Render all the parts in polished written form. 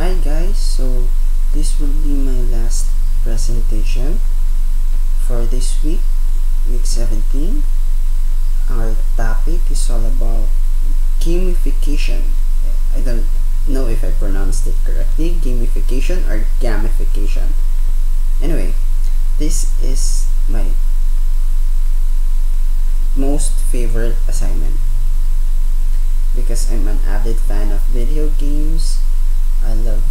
Hi guys, so this will be my last presentation for this week, week 17. Our topic is all about gamification. I don't know if I pronounced it correctly, gamification or gamification. Anyway, this is my most favorite assignment because I'm an avid fan of video games. I love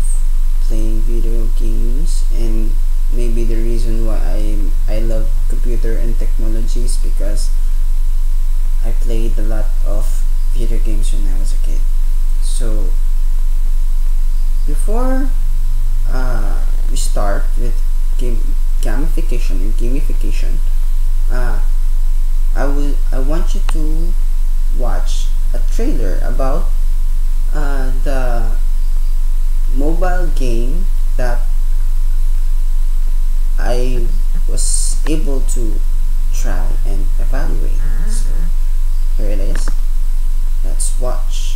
playing video games, and maybe the reason why I love computer and technology is because I played a lot of video games when I was a kid. So before we start with gamification, I want you to watch a trailer about the mobile game that I was able to try and evaluate. So here it is. Let's watch.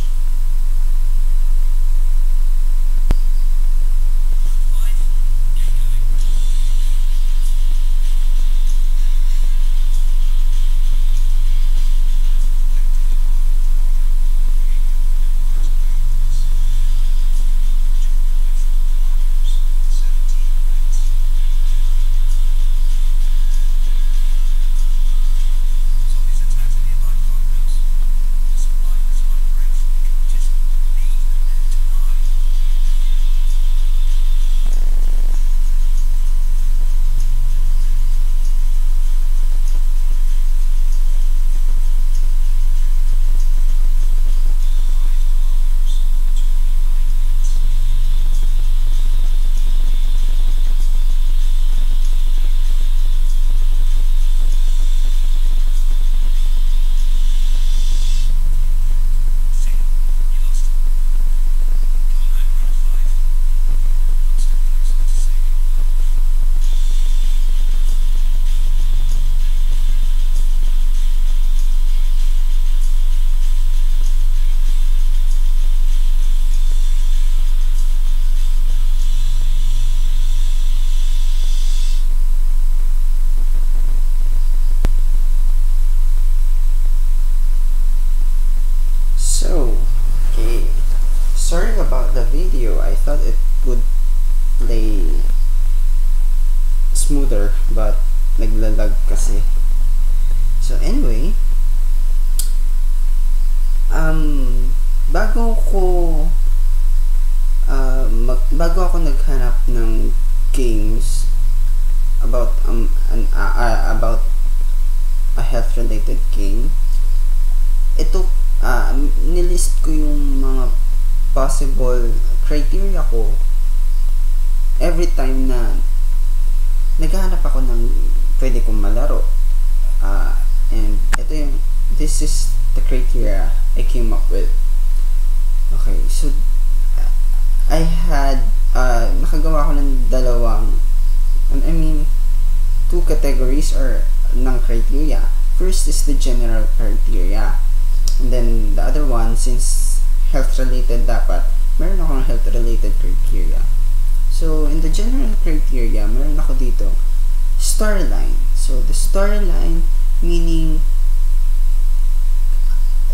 Okay, sorry about the video. I thought it would play smoother, but naglalag kasi. So anyway, bago ako naghanap ng games about about a health related game, ito nilist ko yung mga possible criteria ko every time na naghahanap ako ng pwede kong malaro, and this is the criteria I came up with. Okay, so I had nakagawa ko ng two categories or ng criteria. First is the general criteria, and then the other one, since health related, dapat meron akong health related criteria. So in the general criteria, meron ako dito storyline. So the storyline meaning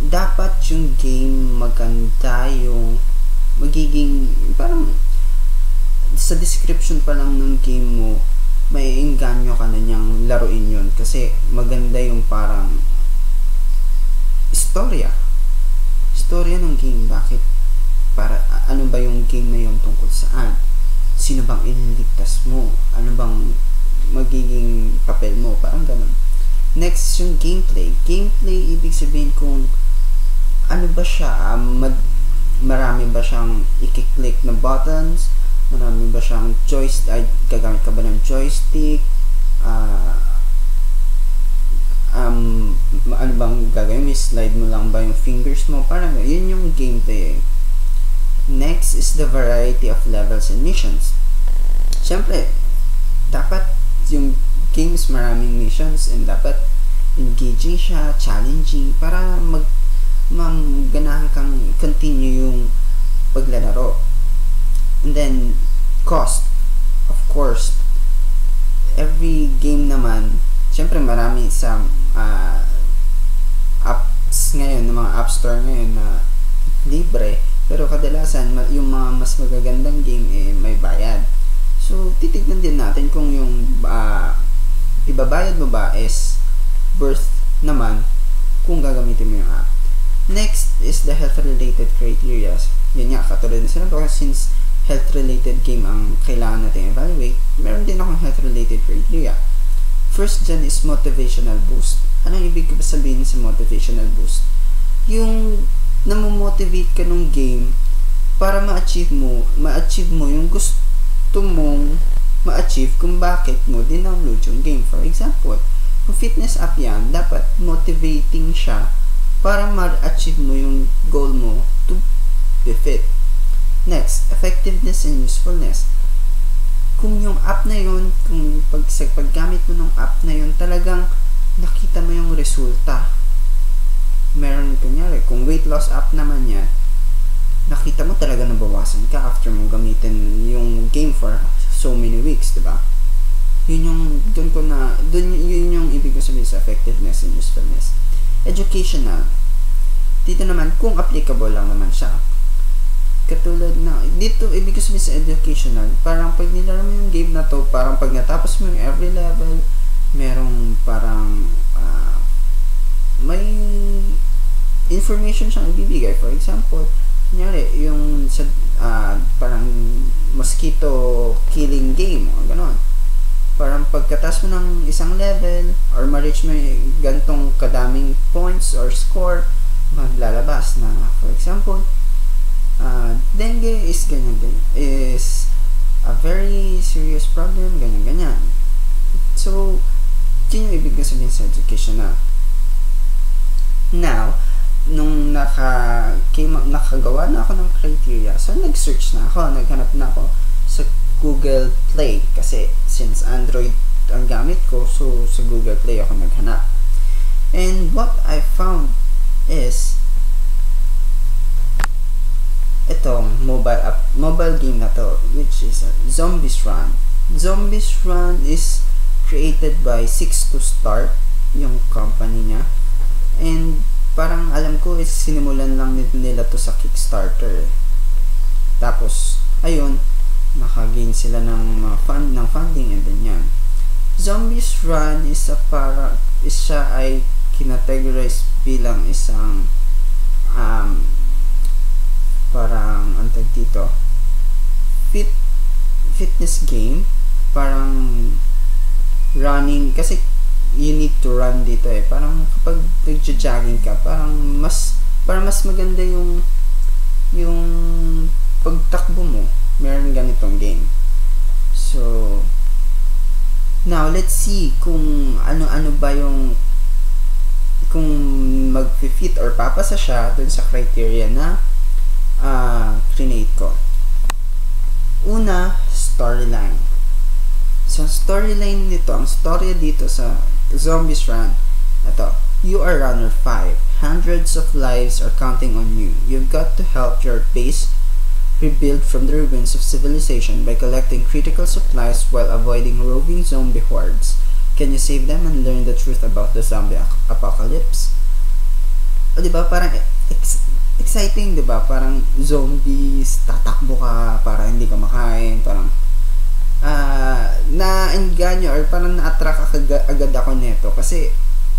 dapat yung game maganda, yung magiging parang sa description pa lang ng game mo may engganyo ka na niyang laruin yun kasi maganda yung parang istorya ng game. Bakit? Ano ba yung game na yun, tungkol saan? Sino bang ililigtas mo? Ano bang magiging papel mo? Parang ganun. Next, yung gameplay. Gameplay, ibig sabihin kung ano ba siya, marami ba siyang i-click na buttons, marami ba siyang joystick, gagamit ka ba ng joystick, ano bang gagawin, may slide mo lang ba yung fingers mo, parang yun yung gameplay. Next is the variety of levels and missions. Siyempre, dapat yung games maraming missions and dapat engaging siya, challenging, para ganahan kang continue yung paglalaro. And then, cost. Of course, every game naman, syempre marami sa apps ngayon, ng mga app store ngayon na libre, pero kadalasan yung mga mas magagandang game may bayad. So titignan din natin kung yung ibabayad mo ba is worth naman kung gagamitin mo yung app. Next is the health related criteria. Yan nga, katulad na sinabi, since health related game ang kailangan natin evaluate, meron din akong health related criteria. First dyan is motivational boost. Anong ibig ko sabihin sa motivational boost? Yung namomotivate ka ng game para ma-achieve mo yung gusto mong ma-achieve kung bakit mo dinownload yung game. For example, kung fitness app yan, dapat motivating siya para ma-achieve mo yung goal mo to be fit. Next, effectiveness and usefulness. Kung yung app na yun, kung paggamit mo ng app na yun, talagang nakita mo yung resulta. Meron, kunyari, kung weight loss app naman yan, nakita mo talaga nabawasan ka after mo gamitin yung game for so many weeks, diba? Yun yung ibig ko sabihin sa effectiveness and usefulness. Educational. Dito naman, kung applicable lang naman siya. Katulad na, dito, ibig ko sabihin sa educational, parang pag nilaro mo yung game na to, parang pag natapos mo yung every level, merong parang, may information siyang ibibigay. For example, kunyari, yung sa, parang mosquito killing game, o gano'n. Parang pagkatas mo ng isang level, or ma-reach mo yung gantong kadaming points or score, maglalabas na, for example, dengue is ganyan, is a very serious problem, ganyan. So, yun yung ibig sabihin sa education na. Now, nung nakagawa na ako ng criteria, so nag-search na ako, naghanap na ako sa Google Play, kasi since Android ang gamit ko, so sa Google Play ako naghanap. And what I found is itong mobile game na to, which is Zombies Run. Zombies Run is created by 6to-Start, yung company niya. And parang alam ko is sinimulan lang nila to sa Kickstarter. Tapos, ayun, nakagain sila ng funding and then yan. Zombies Run is siya ay kinategorize bilang isang parang antag dito fitness game, parang running, kasi you need to run dito parang kapag nagja-jogging ka, parang mas maganda yung pagtakbo mo, meron ganitong game. So now let's see kung ano ba yung, kung mag-fit or papasa siya dun sa criteria na create ko. Una, storyline. So, storyline nito, ang storya dito sa Zombies Run, ito, you are Runner 5. Hundreds of lives are counting on you. You've got to help your base rebuild from the ruins of civilization by collecting critical supplies while avoiding roving zombie hordes. Can you save them and learn the truth about the zombie apocalypse? O, diba, parang exciting, diba? Parang zombies, tatakbo ka para hindi ka makain, parang na-engganyo or parang na-attract agad ako nito kasi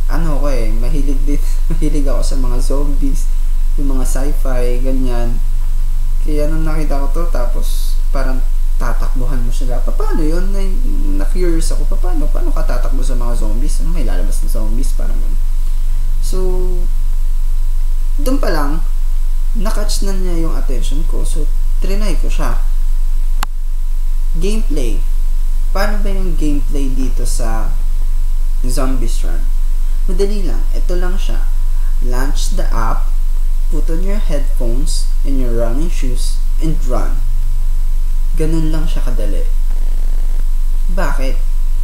mahilig ako sa mga zombies, yung mga sci-fi, ganyan. Kaya nung nakita ko to, tapos parang tatakbuhan mo sila. Paano yun? Na-curious ako, paano ka tatakbo sa mga zombies? May lalabas na zombies, parang ganun. So, doon pa lang, na-catch na niya yung attention ko. So, trinay ko siya. Gameplay. Paano ba yung gameplay dito sa Zombies Run? Madali lang. Ito lang siya. Launch the app, put on your headphones and your running shoes, and run. Ganun lang siya kadali. Bakit?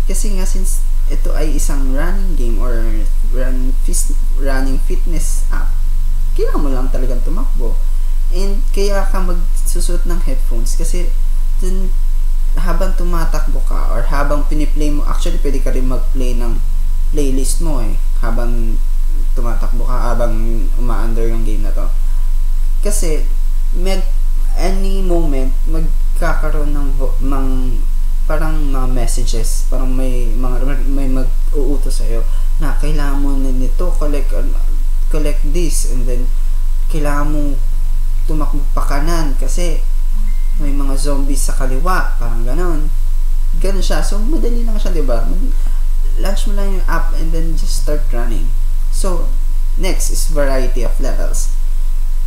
Kasi nga, since ito ay isang running game or running fitness app, kailangan mo lang talagang tumakbo. And kaya ka magsusuot ng headphones kasi then habang tumatakbo ka or habang piniplay mo, actually pwede ka rin mag-play ng playlist mo habang tumatakbo ka, habang uma-under yung game na to. Kasi any moment magkakaroon ng parang mga messages, parang may mag-uutos sa'yo na kailangan mo na nito, collect this, and then kailangan mo tumakbo pa kanan kasi may mga zombies sa kaliwa, parang ganon siya. So madali lang siya, diba? Launch mo lang yung app and then just start running. So next is variety of levels.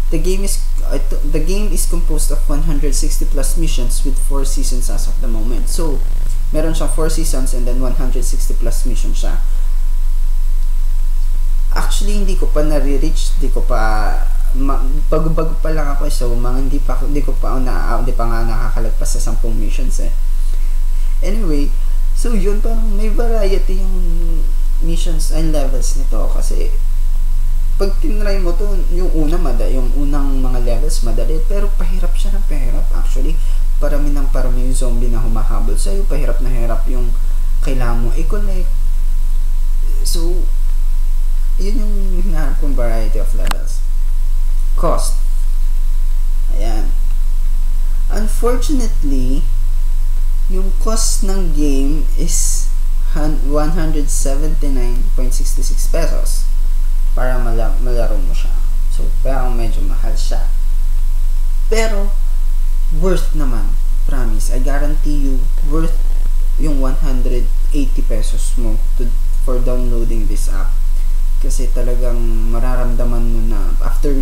The game is composed of 160 plus missions with 4 seasons as of the moment. So meron siyang 4 seasons and then 160 plus missions siya. Actually, hindi ko pa nare-reach, bago pa lang ako, so hindi pa nga nakakalagpas sa 10 missions Anyway, so yun, parang may variety yung missions and levels nito kasi pag tinry mo to, yung unang mga levels madali, pero pahirap siya ng pahirap. Actually, parami yung zombie na humahabol sa'yo, pahirap na hirap yung kailangan mo i-collect. So yun yung hinahanap kong variety of levels. Cost. Ayan. Unfortunately, yung cost ng game is 179.66 pesos para malaro mo siya. So, parang medyo mahal siya. Pero, worth naman. Promise. I guarantee you, worth yung 180 pesos mo for downloading this app. Kasi talagang mararamdaman mo na after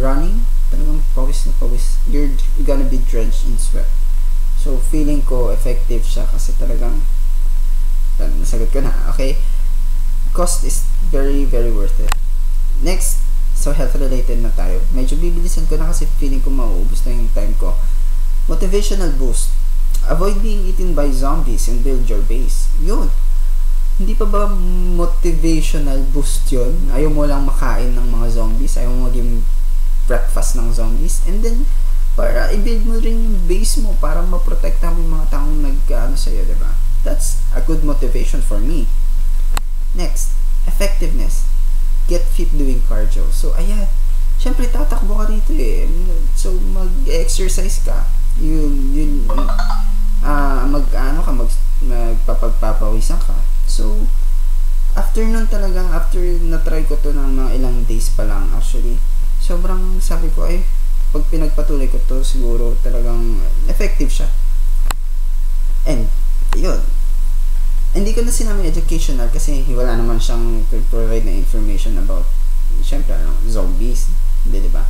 running, talagang pawis na pawis. You're gonna be drenched in sweat. So, feeling ko effective siya kasi talagang nasagot ko na, okay? Cost is very, very worth it. Next, so health related na tayo. Medyo bibilisan ko na kasi feeling ko mauubos na yung time ko. Motivational boost. Avoid being eaten by zombies and build your base. Yun. Hindi pa ba motivational boost yun? Ayaw mo lang makain ng mga zombies, ayaw mo maging breakfast ng zombies, and then para i-build mo rin yung base mo para maprotekta mo yung mga taong nag-ano sa'yo, diba? That's a good motivation for me. Next, effectiveness. Get fit doing cardio. So, ayan. Siyempre, tatakbo ka rito So, mag-exercise ka. Magpapagpapawisan ka. So, after na-try ko to ng mga ilang days pa lang, actually, sobrang sabi ko, pag pinagpatuloy ko to, siguro talagang effective siya. And, yun. Hindi ko na sinaming educational kasi wala naman siyang provide na information about, syempre, zombies. Hindi, diba?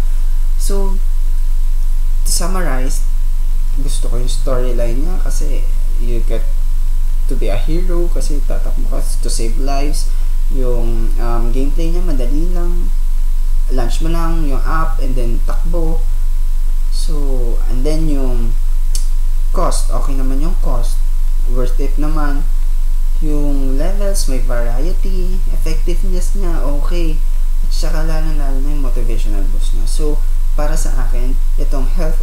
So, to summarize, gusto ko yung storyline niya kasi you get to be a hero kasi tatakbo ka to save lives. Yung gameplay niya madali lang, launch mo lang yung app and then takbo. So, and then yung cost, okay naman yung cost, worth it naman. Yung levels, may variety, effectiveness niya, okay, at saka lalo na yung motivational boost niya. So, para sa akin, itong health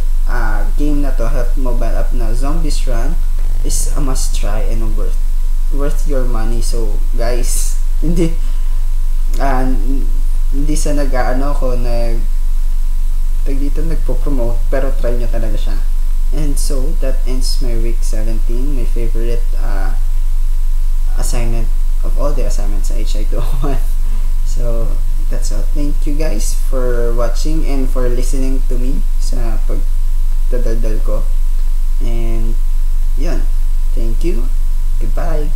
game na to, health mobile app na Zombies Run, is a must try and worth your money. So, guys, hindi sa nagpo-promote, pero try nyo talaga siya. And so, that ends my week 17, my favorite assignment of all the assignments sa HI201. So, that's all. Thank you guys for watching and for listening to me sa pagdadaldal ko. And, yun. Thank you. Goodbye.